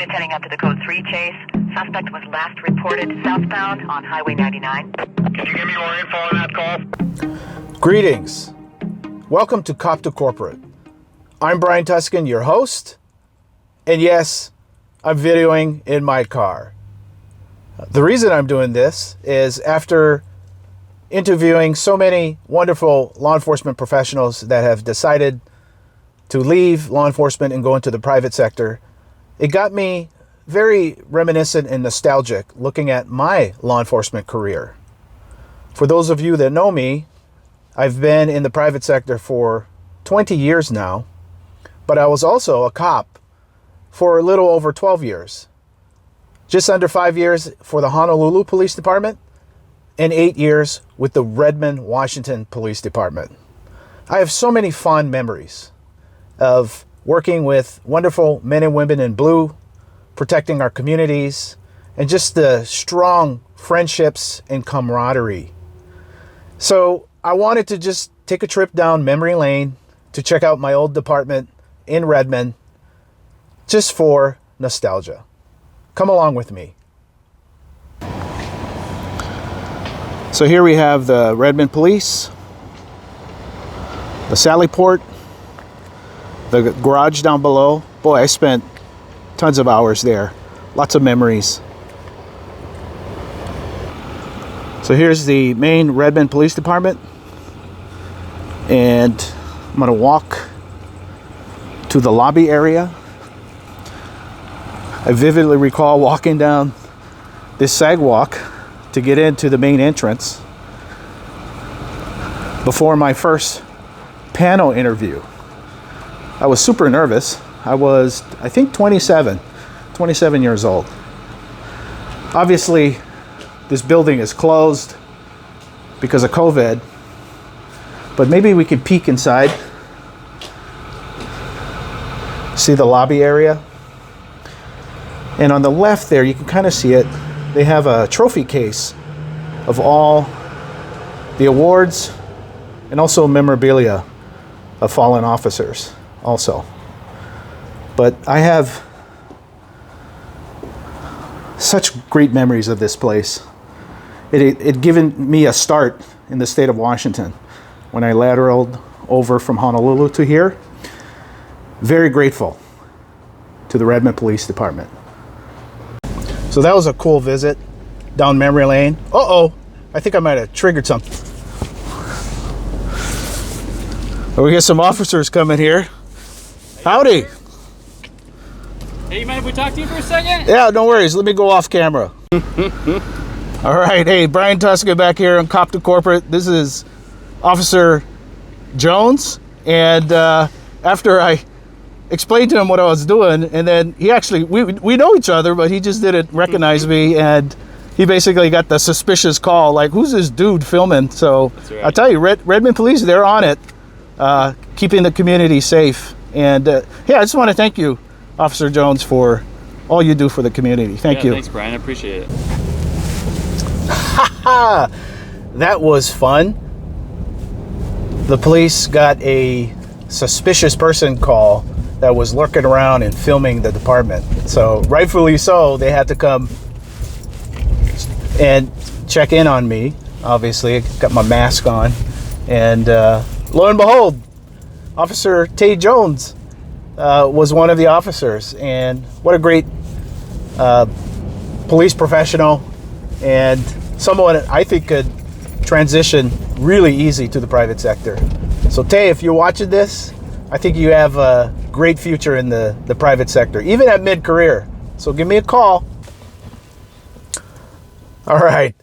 units heading up to the code 3 chase. Suspect was last reported southbound on Highway 99. Can you give me more info on that call? Greetings. Welcome to Cop to Corporate. I'm Brian Tuscan, your host. And yes, I'm videoing in my car. The reason I'm doing this is after interviewing so many wonderful law enforcement professionals that have decided to leave law enforcement and go into the private sector, it got me very reminiscent and nostalgic looking at my law enforcement career. For those of you that know me, I've been in the private sector for 20 years now, but I was also a cop for a little over 12 years. Just under 5 years for the Honolulu Police Department and 8 years with the Redmond, Washington Police Department. I have so many fond memories of working with wonderful men and women in blue, protecting our communities, and just the strong friendships and camaraderie. So I wanted to just take a trip down memory lane to check out my old department in Redmond, just for nostalgia. Come along with me. So here we have the Redmond Police, the Sally Port, the garage down below. Boy, I spent tons of hours there. Lots of memories. So here's the main Redmond Police Department. And I'm going to walk to the lobby area. I vividly recall walking down this sidewalk to get into the main entrance before my first panel interview. I was super nervous. I was, I think, 27 years old. Obviously, this building is closed because of COVID, but maybe we could peek inside, see the lobby area. And on the left there, you can kind of see it. They have a trophy case of all the awards and also memorabilia of fallen officers also. But I have such great memories of this place. It given me a start in the state of Washington when I lateraled over from Honolulu to here. Very grateful to the Redmond Police Department. So that was a cool visit down memory lane. Uh-oh, I think I might have triggered something. We got some officers coming here. Howdy. Hey, you mind if we talk to you for a second? Yeah, no worries. Let me go off camera. All right. Hey, Brian Tuscan back here on Cop to Corporate. This is Officer Jones. And after I explained to him what I was doing, and then he actually, we know each other, but he just didn't recognize me. And he basically got the suspicious call, like, who's this dude filming? So right. I'll tell you, Redmond Police, they're on it, keeping the community safe. And yeah, I just want to thank you, Officer Jones, for all you do for the community. Thank you. Thanks, Brian. I appreciate it. That was fun. The police got a suspicious person call that was lurking around and filming the department. So rightfully so, they had to come and check in on me. Obviously, I got my mask on. And lo and behold, Officer Tay Jones was one of the officers. And what a great police professional, and someone I think could transition really easy to the private sector. So Tay, if you're watching this, I think you have a great future in the private sector, even at mid-career. So give me a call. All right.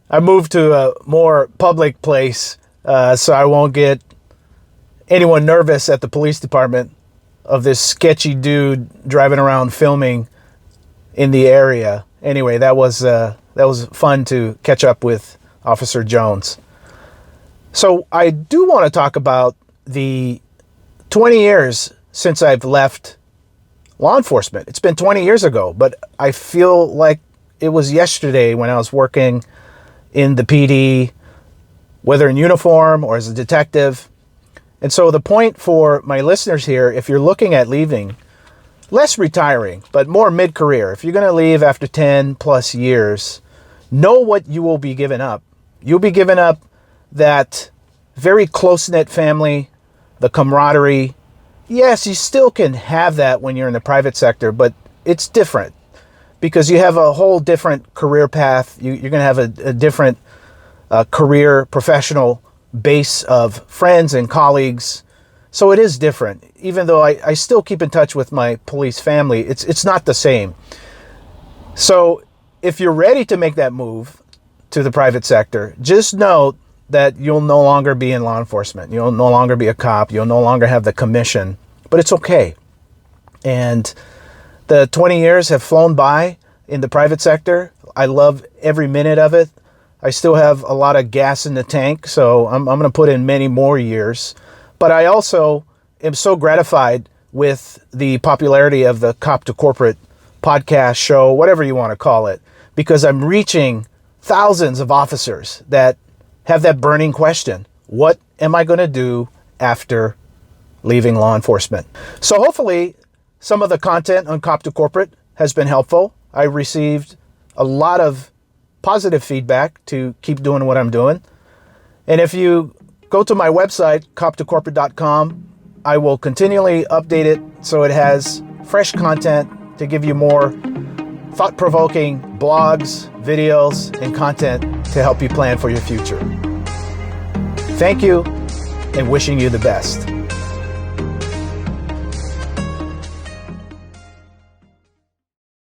I moved to a more public place, so I won't get anyone nervous at the police department of this sketchy dude driving around filming in the area. Anyway, that was fun to catch up with Officer Jones. So I do want to talk about the 20 years since I've left law enforcement. It's been 20 years ago, but I feel like it was yesterday when I was working in the PD, whether in uniform or as a detective. And so the point for my listeners here, if you're looking at leaving less retiring, but more mid-career. If you're going to leave after 10 plus years, know what you will be giving up. You'll be giving up that very close-knit family, the camaraderie. Yes, you still can have that when you're in the private sector, but it's different because you have a whole different career path. You're going to have a different career, professional base of friends and colleagues. So it is different. Even though I still keep in touch with my police family, it's not the same. So if you're ready to make that move to the private sector, just know that you'll no longer be in law enforcement. You'll no longer be a cop. You'll no longer have the commission. But it's okay. And the 20 years have flown by in the private sector. I love every minute of it. I still have a lot of gas in the tank, so I'm going to put in many more years. But I also am so gratified with the popularity of the Cop to Corporate podcast show, whatever you want to call it, because I'm reaching thousands of officers that have that burning question. What am I going to do after leaving law enforcement? So hopefully some of the content on Cop to Corporate has been helpful. I received a lot of positive feedback to keep doing what I'm doing. And if you go to my website, coptocorporate.com, I will continually update it so it has fresh content to give you more thought-provoking blogs, videos, and content to help you plan for your future. Thank you, and wishing you the best.